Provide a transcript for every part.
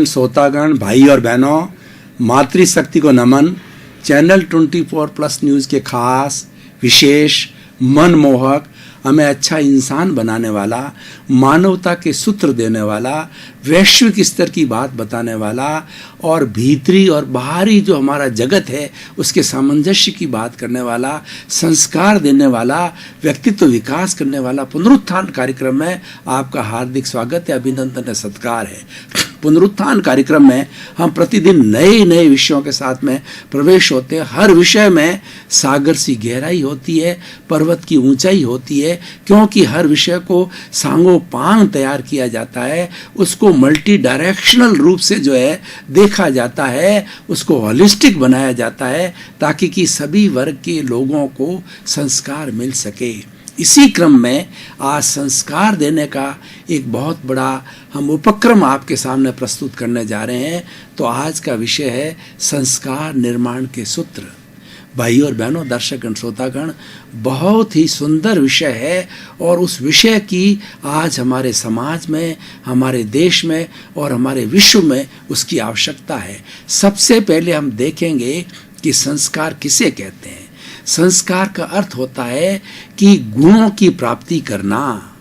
श्रोतागण, भाई और बहनों, मातृशक्ति को नमन। चैनल 24+ न्यूज़ के खास, विशेष, मनमोहक, हमें अच्छा इंसान बनाने वाला, मानवता के सूत्र देने वाला, वैश्विक स्तर की बात बताने वाला और भीतरी और बाहरी जो हमारा जगत है उसके सामंजस्य की बात करने वाला, संस्कार देने वाला, व्यक्तित्व विकास करने वाला पुनरुत्थान कार्यक्रम में आपका हार्दिक स्वागत है, अभिनंदन है, सत्कार है। पुनरुत्थान कार्यक्रम में हम प्रतिदिन नए नए विषयों के साथ में प्रवेश होते हैं। हर विषय में सागर सी गहराई होती है, पर्वत की ऊंचाई होती है, क्योंकि हर विषय को सांगोपांग तैयार किया जाता है, उसको मल्टी डायरेक्शनल रूप से जो है देखा जाता है, उसको होलिस्टिक बनाया जाता है ताकि कि सभी वर्ग के लोगों को संस्कार मिल सके। इसी क्रम में आज संस्कार देने का एक बहुत बड़ा हम उपक्रम आपके सामने प्रस्तुत करने जा रहे हैं। तो आज का विषय है संस्कार निर्माण के सूत्र। भाई और बहनों, दर्शकगण, श्रोतागण, बहुत ही सुंदर विषय है और उस विषय की आज हमारे समाज में, हमारे देश में और हमारे विश्व में उसकी आवश्यकता है। सबसे पहले हम देखेंगे कि संस्कार किसे कहते हैं। संस्कार का अर्थ होता है कि गुणों की प्राप्ति करना,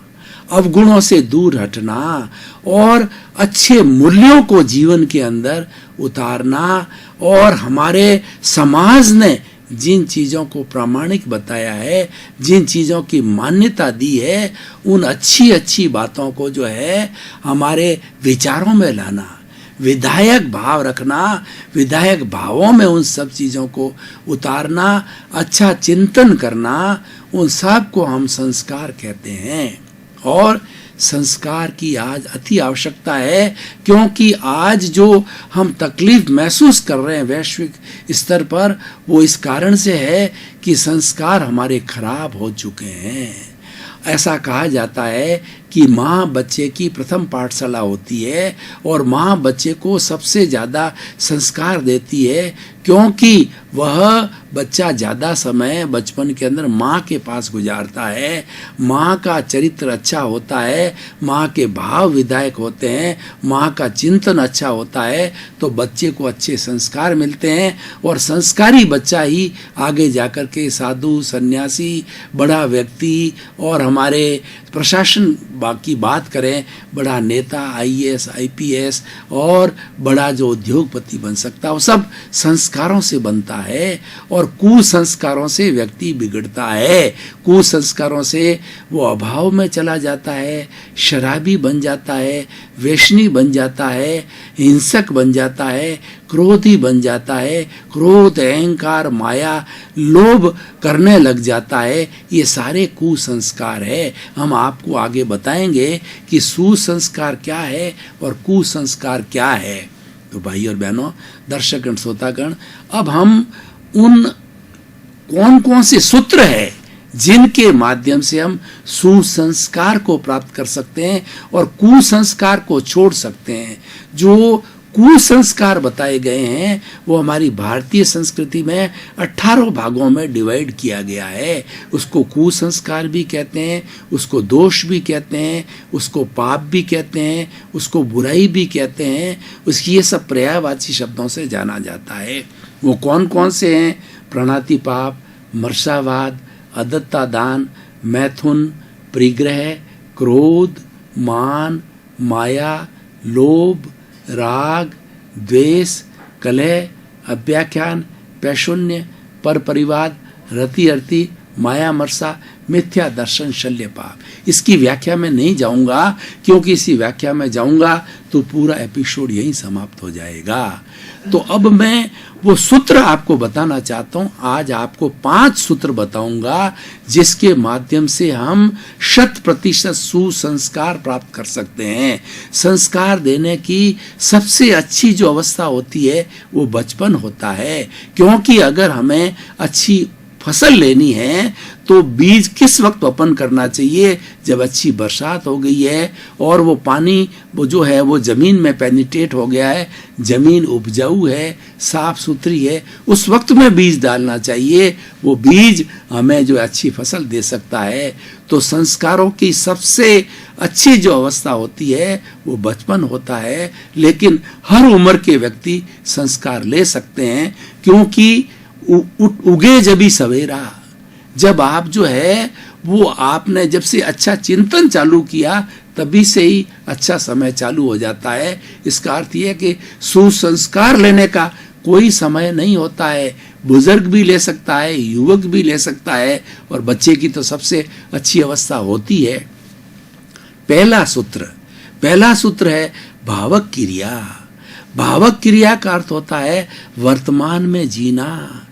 अवगुणों से दूर हटना और अच्छे मूल्यों को जीवन के अंदर उतारना। और हमारे समाज ने जिन चीज़ों को प्रामाणिक बताया है, जिन चीज़ों की मान्यता दी है, उन अच्छी अच्छी बातों को जो है हमारे विचारों में लाना, विधायक भाव रखना, विधायक भावों में उन सब चीज़ों को उतारना, अच्छा चिंतन करना, उन सब को हम संस्कार कहते हैं। और संस्कार की आज अति आवश्यकता है, क्योंकि आज जो हम तकलीफ महसूस कर रहे हैं वैश्विक स्तर पर, वो इस कारण से है कि संस्कार हमारे खराब हो चुके हैं। ऐसा कहा जाता है कि माँ बच्चे की प्रथम पाठशाला होती है और माँ बच्चे को सबसे ज़्यादा संस्कार देती है, क्योंकि वह बच्चा ज़्यादा समय बचपन के अंदर माँ के पास गुजारता है। माँ का चरित्र अच्छा होता है, माँ के भाव विधायक होते हैं, माँ का चिंतन अच्छा होता है, तो बच्चे को अच्छे संस्कार मिलते हैं और संस्कारी बच्चा ही आगे जाकर के साधु, सन्यासी, बड़ा व्यक्ति और हमारे प्रशासन की बात करें, बड़ा नेता, IAS, IPS और बड़ा जो उद्योगपति बन सकता है, वो सब संस्कारों से बनता है। और कुसंस्कारों से व्यक्ति बिगड़ता है, कुसंस्कारों से वो अभाव में चला जाता है, शराबी बन जाता है, वेश्नी बन जाता है, हिंसक बन जाता है, क्रोधी बन जाता है, क्रोध, अहंकार, माया, लोभ करने लग जाता है। ये सारे कुसंस्कार है। हम आपको आगे बताएंगे कि सुसंस्कार क्या है और कुसंस्कार क्या है। तो भाई और बहनों, दर्शकगण, श्रोतागण, अब हम उन कौन कौन से सूत्र है जिनके माध्यम से हम सुसंस्कार को प्राप्त कर सकते हैं और कुसंस्कार को छोड़ सकते हैं। जो कुसंस्कार बताए गए हैं वो हमारी भारतीय संस्कृति में 18 भागों में डिवाइड किया गया है। उसको कुसंस्कार भी कहते हैं, उसको दोष भी कहते हैं, उसको पाप भी कहते हैं, उसको बुराई भी कहते हैं। उसकी ये सब पर्यायवाची शब्दों से जाना जाता है। वो कौन कौन से हैं? प्रणतिपाप, मर्शावाद, अदत्ता दान, मैथुन, परिग्रह, क्रोध, मान, माया, लोभ, राग, द्वेष, कलह, अव्याख्यान, पैशून्य, पर परिवाद, रति अर्थी, माया मरसा, मिथ्या दर्शन, शल्य पाप। इसकी व्याख्या में नहीं जाऊंगा, क्योंकि इसी व्याख्या में जाऊंगा तो पूरा एपिसोड यहीं समाप्त हो जाएगा। तो अब मैं वो सूत्र आपको बताना चाहता हूं। आज आपको 5 सूत्र बताऊंगा जिसके माध्यम से हम 100% सुसंस्कार प्राप्त कर सकते हैं। संस्कार देने की सबसे अच्छी जो अवस्था होती है वो बचपन होता है, क्योंकि अगर हमें अच्छी फसल लेनी है तो बीज किस वक्त वपन करना चाहिए? जब अच्छी बरसात हो गई है और वो पानी वो जो है वो जमीन में पेनिट्रेट हो गया है, जमीन उपजाऊ है, साफ सुथरी है, उस वक्त में बीज डालना चाहिए। वो बीज हमें जो अच्छी फसल दे सकता है। तो संस्कारों की सबसे अच्छी जो अवस्था होती है वो बचपन होता है, लेकिन हर उम्र के व्यक्ति संस्कार ले सकते हैं, क्योंकि उगे जभी सवेरा। जब आप जो है वो आपने जब से अच्छा चिंतन चालू किया तभी से ही अच्छा समय चालू हो जाता है। इसका अर्थ यह है कि सुसंस्कार लेने का कोई समय नहीं होता है। बुजुर्ग भी ले सकता है, युवक भी ले सकता है, और बच्चे की तो सबसे अच्छी अवस्था होती है। पहला सूत्र है भावक क्रिया। भावक क्रिया का अर्थ होता है वर्तमान में जीना।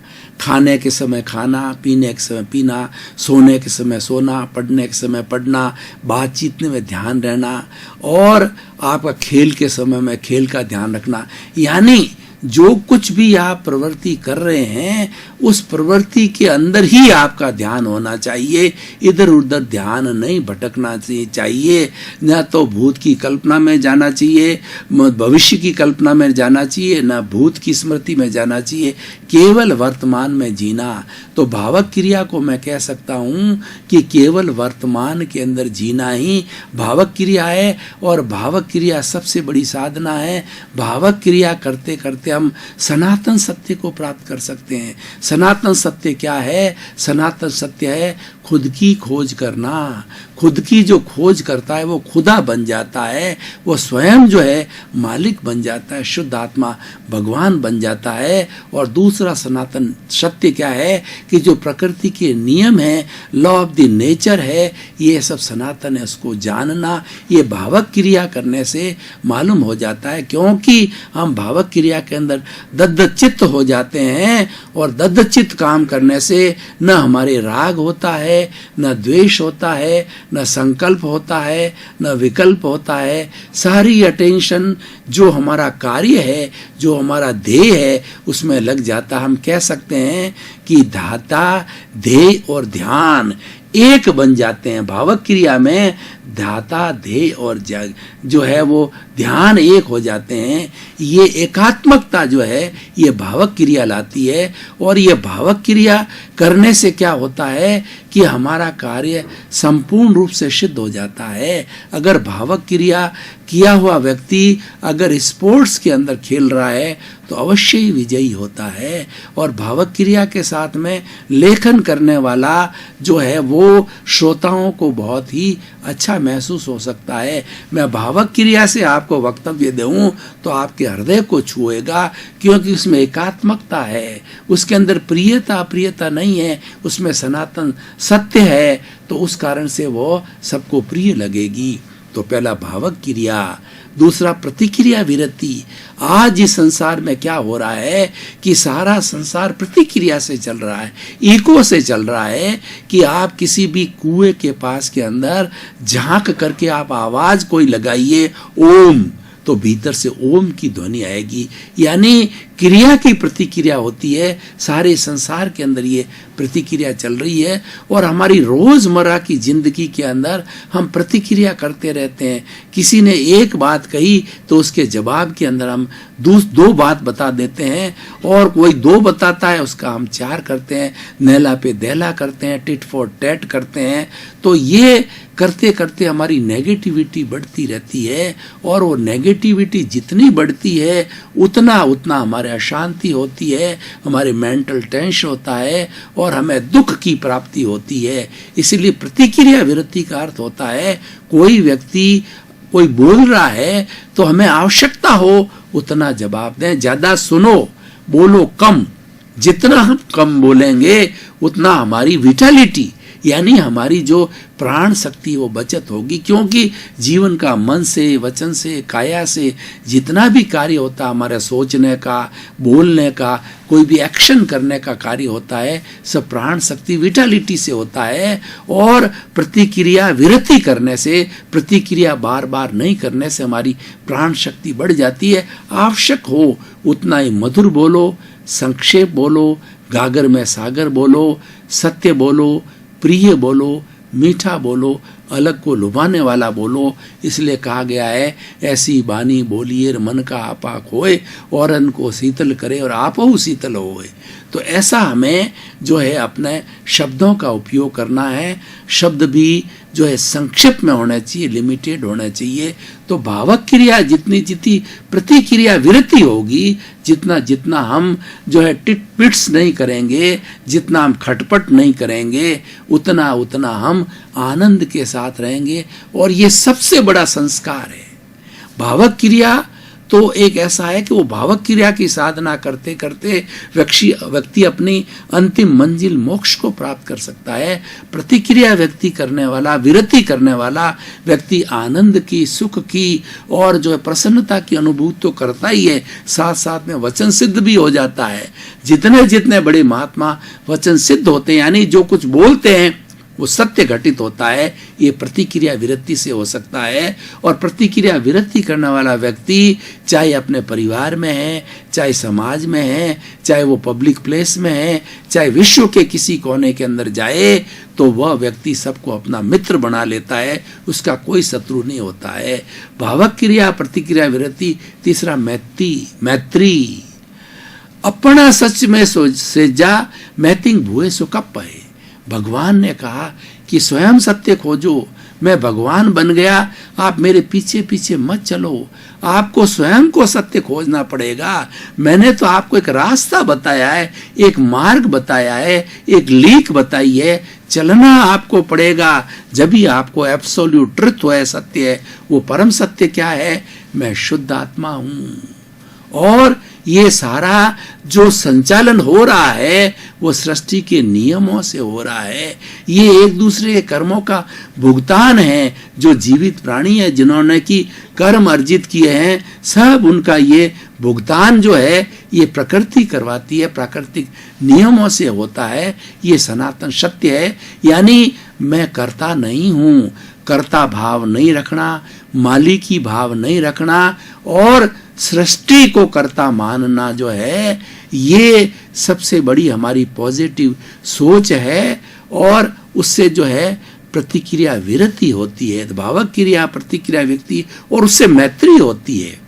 खाने के समय खाना, पीने के समय पीना, सोने के समय सोना, पढ़ने के समय पढ़ना, बातचीत में ध्यान रहना, और आपका खेल के समय में खेल का ध्यान रखना। यानी जो कुछ भी आप प्रवृत्ति कर रहे हैं उस प्रवृत्ति के अंदर ही आपका ध्यान होना चाहिए। इधर उधर ध्यान नहीं भटकना चाहिए। न तो भूत की कल्पना में जाना चाहिए, भविष्य की कल्पना में जाना चाहिए, न भूत की स्मृति में जाना चाहिए। केवल वर्तमान में जीना। तो भावक क्रिया को मैं कह सकता हूँ कि केवल वर्तमान के अंदर जीना ही भावक क्रिया है, और भावक क्रिया सबसे बड़ी साधना है। भावक क्रिया करते करते हम सनातन सत्य को प्राप्त कर सकते हैं। सनातन सत्य क्या है? सनातन सत्य है खुद की खोज करना। खुद की जो खोज करता है वो खुदा बन जाता है, वो स्वयं जो है मालिक बन जाता है, शुद्ध आत्मा भगवान बन जाता है। और दूसरा सनातन सत्य क्या है कि जो प्रकृति के नियम है, लॉ ऑफ द नेचर है, ये सब सनातन है, उसको जानना ये भावक क्रिया करने से मालूम हो जाता है। क्योंकि हम भावक क्रिया के अंदर दद्दचित्त हो जाते हैं, और दद्दचित्त काम करने से न हमारे राग होता है, न द्वेष होता है, न संकल्प होता है, न विकल्प होता है। सारी अटेंशन जो हमारा कार्य है, जो हमारा ध्येय है, उसमें लग जाता। हम कह सकते हैं कि धाता, ध्येय और ध्यान एक बन जाते हैं। भावक क्रिया में धाता, ध्येय और जो है वो ध्यान एक हो जाते हैं। ये एकात्मकता जो है ये भावक क्रिया लाती है, और ये भावक क्रिया करने से क्या होता है कि हमारा कार्य संपूर्ण रूप से सिद्ध हो जाता है। अगर भावक क्रिया किया हुआ व्यक्ति अगर स्पोर्ट्स के अंदर खेल रहा है तो अवश्य ही विजयी होता है। और भावक क्रिया के साथ में लेखन करने वाला जो है वो श्रोताओं को बहुत ही अच्छा महसूस हो सकता है। मैं भावक क्रिया से आपको वक्तव्य दूं तो आपके हृदय को छुएगा, क्योंकि उसमें एकात्मकता है, उसके अंदर प्रियता अप्रियता नहीं है, उसमें सनातन सत्य है, तो उस कारण से वो सबको प्रिय लगेगी। तो पहला भावक क्रिया। दूसरा प्रतिक्रिया विरति। आज इस संसार में क्या हो रहा है कि सारा संसार प्रतिक्रिया से चल रहा है, इको से चल रहा है। कि आप किसी भी कुएं के पास के अंदर झांक करके आप आवाज कोई लगाइए ओम, तो भीतर से ओम की ध्वनि आएगी। यानी क्रिया की प्रतिक्रिया होती है। सारे संसार के अंदर ये प्रतिक्रिया चल रही है, और हमारी रोजमर्रा की जिंदगी के अंदर हम प्रतिक्रिया करते रहते हैं। किसी ने एक बात कही तो उसके जवाब के अंदर हम दो बात बता देते हैं, और कोई दो बताता है उसका हम चार करते हैं, नैला पे दैला करते हैं, टिट फॉर टैट करते हैं। तो ये करते करते हमारी नेगेटिविटी बढ़ती रहती है, और वो नेगेटिविटी जितनी बढ़ती है उतना हमारे अशांति होती है, हमारे मेंटल टेंशन होता है, और हमें दुख की प्राप्ति होती है। इसलिए प्रतिक्रिया विरति का अर्थ होता है कोई व्यक्ति कोई बोल रहा है तो हमें आवश्यकता हो उतना जवाब दें। ज्यादा सुनो, बोलो कम। जितना हम कम बोलेंगे उतना हमारी विटालिटी यानी हमारी जो प्राण शक्ति वो बचत होगी, क्योंकि जीवन का मन से, वचन से, काया से जितना भी कार्य होता है, हमारे सोचने का, बोलने का, कोई भी एक्शन करने का कार्य होता है, सब प्राण शक्ति विटालिटी से होता है। और प्रतिक्रिया विरति करने से, प्रतिक्रिया बार बार नहीं करने से हमारी प्राण शक्ति बढ़ जाती है। आवश्यक हो उतना ही मधुर बोलो, संक्षेप बोलो, गागर में सागर बोलो, सत्य बोलो, प्रिय बोलो, मीठा बोलो, अलग को लुभाने वाला बोलो। इसलिए कहा गया है, ऐसी बानी बोलिए मन का आपा खोए, औरन को शीतल करे और आपहु शीतल होए। तो ऐसा हमें जो है अपने शब्दों का उपयोग करना है। शब्द भी जो है संक्षिप्त में होना चाहिए, लिमिटेड होना चाहिए। तो भावक क्रिया जितनी जितनी प्रतिक्रिया विरति होगी, जितना जितना हम जो है टिट पिट्स नहीं करेंगे, जितना हम खटपट नहीं करेंगे, उतना उतना हम आनंद के साथ रहेंगे। और ये सबसे बड़ा संस्कार है। भावक क्रिया तो एक ऐसा है कि वो भावक क्रिया की साधना करते करते व्यक्ति अपनी अंतिम मंजिल मोक्ष को प्राप्त कर सकता है। प्रतिक्रिया व्यक्ति करने वाला, विरति करने वाला व्यक्ति आनंद की, सुख की और जो है प्रसन्नता की अनुभूति तो करता ही है, साथ साथ में वचन सिद्ध भी हो जाता है। जितने जितने बड़े महात्मा वचन सिद्ध होते हैं, यानी जो कुछ बोलते हैं वो सत्य घटित होता है, ये प्रतिक्रिया विरति से हो सकता है। और प्रतिक्रिया विरति करने वाला व्यक्ति चाहे अपने परिवार में है, चाहे समाज में है, चाहे वो पब्लिक प्लेस में है, चाहे विश्व के किसी कोने के अंदर जाए, तो वह व्यक्ति सबको अपना मित्र बना लेता है, उसका कोई शत्रु नहीं होता है। भावक क्रिया, प्रतिक्रिया विरति। तीसरा मैत्री। अपना सच में से जा मैतिंग भुए सो कप है। भगवान ने कहा कि स्वयं सत्य खोजो, मैं भगवान बन गया, आप मेरे पीछे पीछे मत चलो, आपको स्वयं को सत्य खोजना पड़ेगा। मैंने तो आपको एक रास्ता बताया है, एक मार्ग बताया है, एक लीक बताई है, चलना आपको पड़ेगा। जब भी आपको एब्सोल्यूट ट्रुथ है, सत्य है, वो परम सत्य क्या है? मैं शुद्ध आत्मा हूं। और ये सारा जो संचालन हो रहा है वो सृष्टि के नियमों से हो रहा है। ये एक दूसरे के कर्मों का भुगतान है। जो जीवित प्राणी है, जिन्होंने की कर्म अर्जित किए हैं, सब उनका ये भुगतान जो है ये प्रकृति करवाती है, प्राकृतिक नियमों से होता है। ये सनातन सत्य है। यानी मैं करता नहीं हूं, कर्ता भाव नहीं रखना, मालिकी भाव नहीं रखना और सृष्टि को कर्ता मानना जो है, ये सबसे बड़ी हमारी पॉजिटिव सोच है। और उससे जो है प्रतिक्रिया विरति होती है, भावक क्रिया, प्रतिक्रिया व्यक्ति, और उससे मैत्री होती है।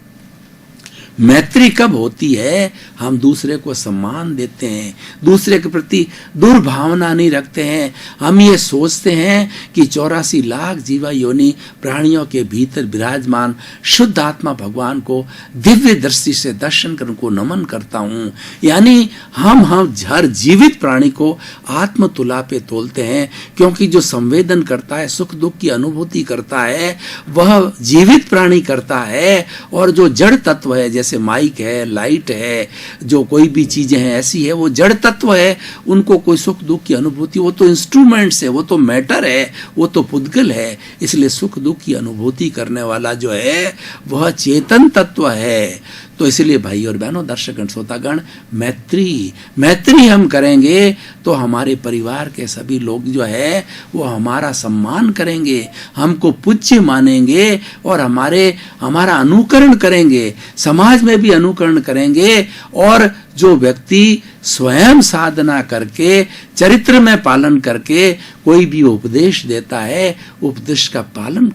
मैत्री कब होती है? हम दूसरे को सम्मान देते हैं, दूसरे के प्रति दुर्भावना नहीं रखते हैं। हम ये सोचते हैं कि 84 लाख जीवा योनि प्राणियों के भीतर विराजमान शुद्ध आत्मा भगवान को दिव्य दृष्टि से दर्शन कर उनको नमन करता हूँ। यानी हम हर जीवित प्राणी को आत्म तुला पे तोलते हैं, क्योंकि जो संवेदन करता है, सुख दुख की अनुभूति करता है, वह जीवित प्राणी करता है। और जो जड़ तत्व है, जैसे माइक है, लाइट है, जो कोई भी चीजें हैं ऐसी है, वो जड़ तत्व है, उनको कोई सुख दुख की अनुभूति, वो तो इंस्ट्रूमेंट्स है, वो तो मैटर है, वो तो पुद्गल है। इसलिए सुख दुख की अनुभूति करने वाला जो है वह चेतन तत्व है। तो इसलिए भाई और बहनों, दर्शकगण, श्रोतागण, मैत्री हम करेंगे तो हमारे परिवार के सभी लोग जो है वो हमारा सम्मान करेंगे, हमको पूज्य मानेंगे और हमारा अनुकरण करेंगे, समाज में भी अनुकरण करेंगे। और जो व्यक्ति स्वयं साधना करके, चरित्र में पालन करके कोई भी उपदेश देता है, उपदेश का पालन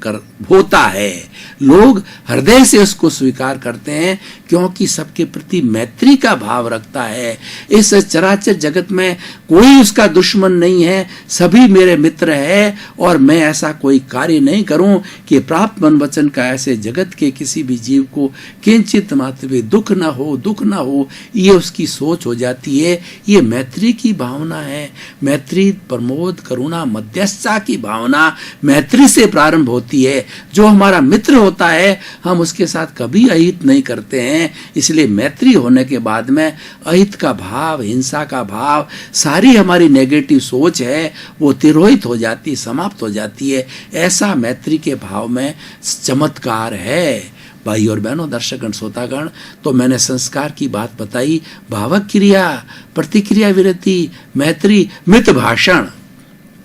होता है। लोग हृदय से उसको स्वीकार करते हैं, क्योंकि सबके प्रति मैत्री का भाव रखता है। इस चराचर जगत में कोई उसका दुश्मन नहीं है, सभी मेरे मित्र है। और मैं ऐसा कोई कार्य नहीं करूं कि प्राप्त मन वचन का ऐसे जगत के किसी भी जीव को किंचित मात्र भी दुख न हो, ये उसकी सोच हो जाती चाहिए। ये मैत्री की भावना है। मैत्री, प्रमोद, करुणा, मध्यस्थता की भावना मैत्री से प्रारंभ होती है। जो हमारा मित्र होता है हम उसके साथ कभी अहित नहीं करते हैं। इसलिए मैत्री होने के बाद में अहित का भाव, हिंसा का भाव, सारी हमारी नेगेटिव सोच है वो तिरोहित हो जाती, समाप्त हो जाती है। ऐसा मैत्री के भाव में चमत्कार है। भाई और बहनों, दर्शकगण, श्रोतागण, तो मैंने संस्कार की बात बताई। भावक क्रिया, प्रतिक्रिया विरति, मैत्री, मित भाषण।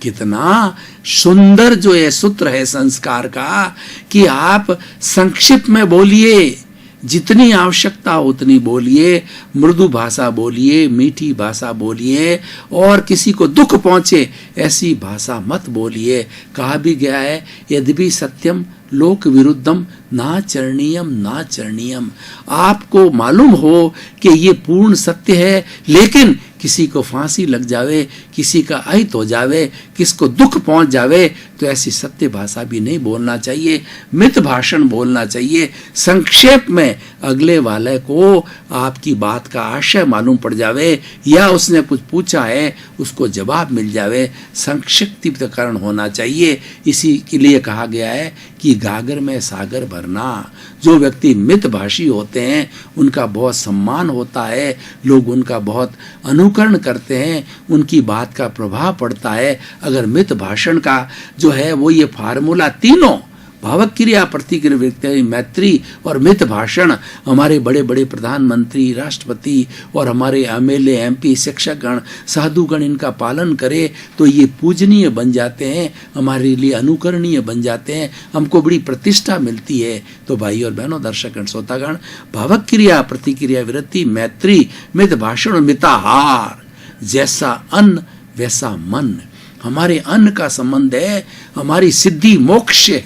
कितना सुंदर जो ये सूत्र है संस्कार का कि आप संक्षिप्त में बोलिए, जितनी आवश्यकता हो उतनी बोलिए, मृदु भाषा बोलिए, मीठी भाषा बोलिए, और किसी को दुख पहुंचे ऐसी भाषा मत बोलिए। कहा भी गया है, यद्यपि सत्यम लोक विरुद्धम ना चरणीयम ना चरणीयम। आपको मालूम हो कि ये पूर्ण सत्य है, लेकिन किसी को फांसी लग जावे, किसी का अहित हो जावे, किसको दुख पहुंच जावे, तो ऐसी सत्य भाषा भी नहीं बोलना चाहिए। मित भाषण बोलना चाहिए। संक्षेप में अगले वाले को आपकी बात का आशय मालूम पड़ जावे, या उसने कुछ पूछा है उसको जवाब मिल जावे। संक्षिप्तीकरण होना चाहिए। इसी के लिए कहा गया है कि गागर में सागर भरना। जो व्यक्ति मितभाषी होते हैं उनका बहुत सम्मान होता है, लोग उनका बहुत अनुकरण करते हैं, उनकी बात का प्रभाव पड़ता है। अगर मित भाषण का जो है वो ये फार्मूला तीनों, भावक क्रिया, प्रतिक्रिया विरति, मैत्री और मित भाषण, हमारे बड़े बड़े प्रधानमंत्री, राष्ट्रपति और हमारे एमएलए, एमपी, शिक्षकगण, साधुगण इनका पालन करे तो ये पूजनीय बन जाते हैं, हमारे लिए अनुकरणीय बन जाते हैं, हमको बड़ी प्रतिष्ठा मिलती है। तो भाई और बहनों, दर्शकगण, श्रोतागण, भावक क्रिया, प्रतिक्रिया विरति, मैत्री, मित भाषण और मिताहार। जैसा अन्न वैसा मन। हमारे अन्न का संबंध है हमारी सिद्धि मोक्ष है।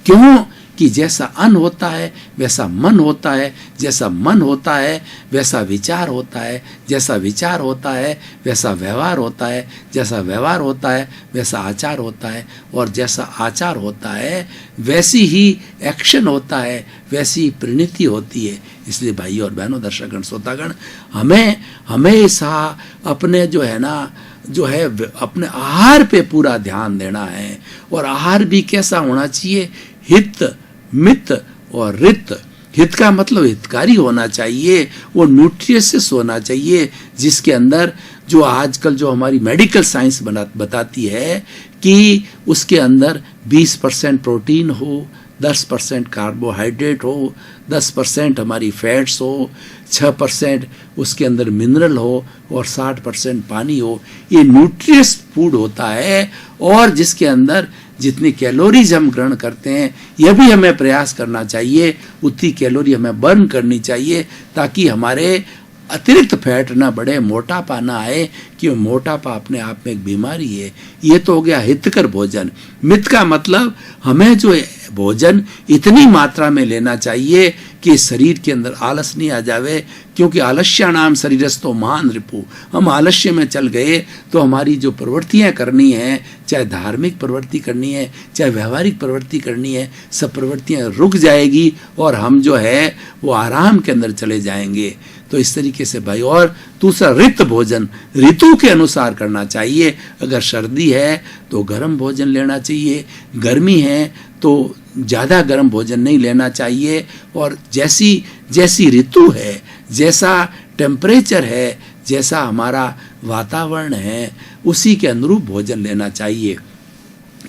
क्यों? कि जैसा अन्न होता है वैसा मन होता है, जैसा मन होता है वैसा विचार होता है, जैसा विचार होता है वैसा व्यवहार होता है, जैसा व्यवहार होता है वैसा आचार होता है, और जैसा आचार होता है वैसी ही एक्शन होता है, वैसी ही परिणति होती है। इसलिए भाई और बहनों, दर्शकगण, श्रोतागण, हमें हमेशा अपने जो है ना, जो है अपने आहार पे पूरा ध्यान देना है। और आहार भी कैसा होना चाहिए? हित, मित और रित। हित का मतलब हितकारी होना चाहिए, वो न्यूट्रिशियस होना चाहिए, जिसके अंदर जो आजकल जो हमारी मेडिकल साइंस बताती है कि उसके अंदर 20% प्रोटीन हो, 10% कार्बोहाइड्रेट हो, 10% हमारी फैट्स हो, 6% उसके अंदर मिनरल हो और 60% पानी हो। ये न्यूट्रियस फूड होता है, और जिसके अंदर जितनी कैलोरीज हम ग्रहण करते हैं यह भी हमें प्रयास करना चाहिए, उतनी कैलोरी हमें बर्न करनी चाहिए, ताकि हमारे अतिरिक्त फैट ना बढ़े, मोटापा ना आए, कि मोटापा अपने आप में एक बीमारी है। ये तो हो गया हितकर भोजन। मित का मतलब हमें जो भोजन इतनी मात्रा में लेना चाहिए कि शरीर के अंदर आलस नहीं आ जावे, क्योंकि आलस्यानाम शरीरस्थो महान रिपु। हम आलस्य में चल गए तो हमारी जो प्रवृत्तियां करनी है, चाहे धार्मिक प्रवृत्ति करनी है, चाहे व्यवहारिक प्रवृत्ति करनी है, सब प्रवृत्तियां रुक जाएगी और हम जो है वो आराम के अंदर चले जाएंगे। तो इस तरीके से भाई। और दूसरा, ऋत भोजन, ऋतु के अनुसार करना चाहिए। अगर सर्दी है तो गर्म भोजन लेना चाहिए, गर्मी है तो ज़्यादा गर्म भोजन नहीं लेना चाहिए, और जैसी जैसी ऋतु है, जैसा टेम्परेचर है, जैसा हमारा वातावरण है, उसी के अनुरूप भोजन लेना चाहिए।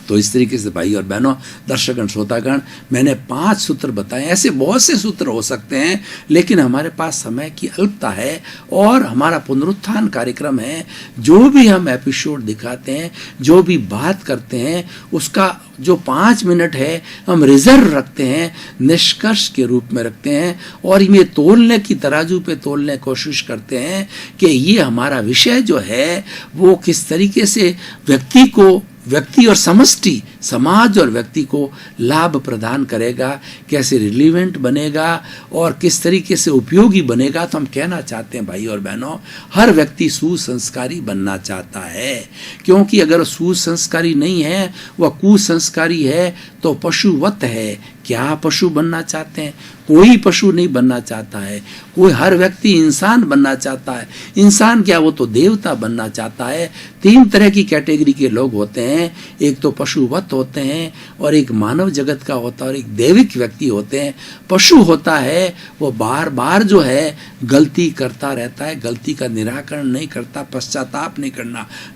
तो इस तरीके से भाई और बहनों, दर्शकगण, श्रोतागण, मैंने 5 सूत्र बताए। ऐसे बहुत से सूत्र हो सकते हैं, लेकिन हमारे पास समय की अल्पता है और हमारा पुनरुत्थान कार्यक्रम है। जो भी हम एपिसोड दिखाते हैं, जो भी बात करते हैं, उसका जो 5 मिनट है हम रिजर्व रखते हैं, निष्कर्ष के रूप में रखते हैं, और ये तोलने की तराजू पे तोलने की कोशिश करते हैं कि ये हमारा विषय जो है वो किस तरीके से व्यक्ति और समष्टि, समाज और व्यक्ति को लाभ प्रदान करेगा, कैसे रिलीवेंट बनेगा और किस तरीके से उपयोगी बनेगा। तो हम कहना चाहते हैं भाई और बहनों, हर व्यक्ति सुसंस्कारी बनना चाहता है, क्योंकि अगर सुसंस्कारी नहीं है, वह कुसंस्कारी है तो पशुवत है। क्या पशु बनना चाहते हैं? कोई पशु नहीं बनना चाहता है। कोई हर व्यक्ति इंसान बनना चाहता है। इंसान क्या, वो तो देवता बनना चाहता है। 3 तरह की कैटेगरी के लोग होते हैं। एक तो पशुवत होते हैं, और एक मानव जगत का होता है, और एक दैविक व्यक्ति होते हैं। पशु होता है वो बार बार जो है गलती करता रहता है, गलती का निराकरण नहीं करता, पश्चाताप नहीं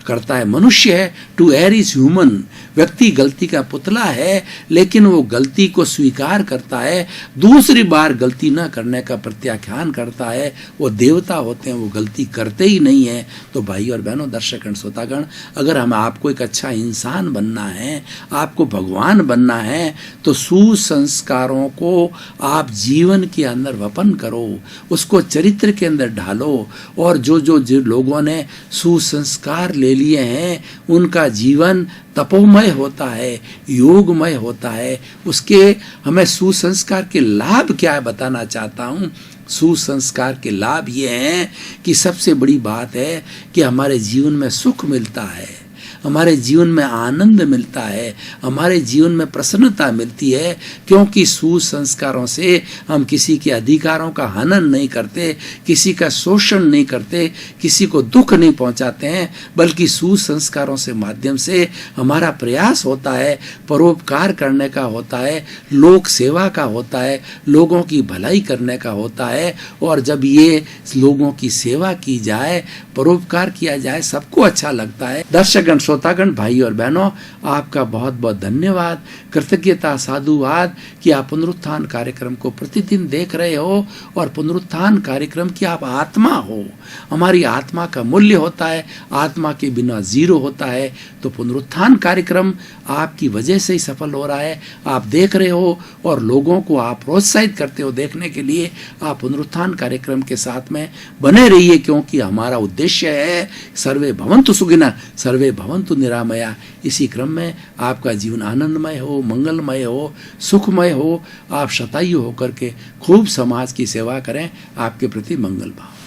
करता है। मनुष्य है, टू एयर इज ह्यूमन, व्यक्ति गलती का पुतला है, लेकिन वो गलती को स्वीकार करता है, दूसरी बार गलती न करने का प्रत्याख्यान करता है। वो देवता होते हैं, वो गलती करते ही नहीं है। तो भाई और बहनों, दर्शकगण, श्रोतागण, अगर हम आपको एक अच्छा इंसान बनना है, आपको भगवान बनना है, तो सुसंस्कारों को आप जीवन के अंदर वपन करो, उसको चरित्र के अंदर ढालो। और जो लोगों ने सुसंस्कार ले लिए हैं, उनका जीवन तपोमय होता है, योगमय होता है। उसके हमें सुसंस्कार के लाभ क्या है बताना चाहता हूँ। सुसंस्कार के लाभ ये हैं कि सबसे बड़ी बात है कि हमारे जीवन में सुख मिलता है, हमारे जीवन में आनंद मिलता है, हमारे जीवन में प्रसन्नता मिलती है, क्योंकि सुसंस्कारों से हम किसी के अधिकारों का हनन नहीं करते, किसी का शोषण नहीं करते, किसी को दुख नहीं पहुंचाते हैं, बल्कि सुसंस्कारों से माध्यम से हमारा प्रयास होता है, परोपकार करने का होता है, लोक सेवा का होता है, लोगों की भलाई करने का होता है। और जब ये लोगों की सेवा की जाए, परोपकार किया जाए, सबको अच्छा लगता है। दर्शकगण, श्रोतागण, भाई और बहनों, आपका बहुत बहुत धन्यवाद, कृतज्ञता, साधुवाद कि आप पुनरुत्थान कार्यक्रम को प्रतिदिन देख रहे हो, और पुनरुत्थान कार्यक्रम की आप आत्मा हो। हमारी आत्मा का मूल्य होता है, आत्मा के बिना जीरो होता है। तो पुनरुत्थान कार्यक्रम आपकी वजह से ही सफल हो रहा है। आप देख रहे हो और लोगों को आप प्रोत्साहित करते हो देखने के लिए। आप पुनरुत्थान कार्यक्रम के साथ में बने रहिए, क्योंकि हमारा उद्देश्य है सर्वे भवन्तु सुखिनः सर्वे भवन्तु निरामया। इसी क्रम में आपका जीवन आनंदमय हो, मंगलमय हो, सुखमय हो। आप शतायु होकर के खूब समाज की सेवा करें। आपके प्रति मंगल भाव।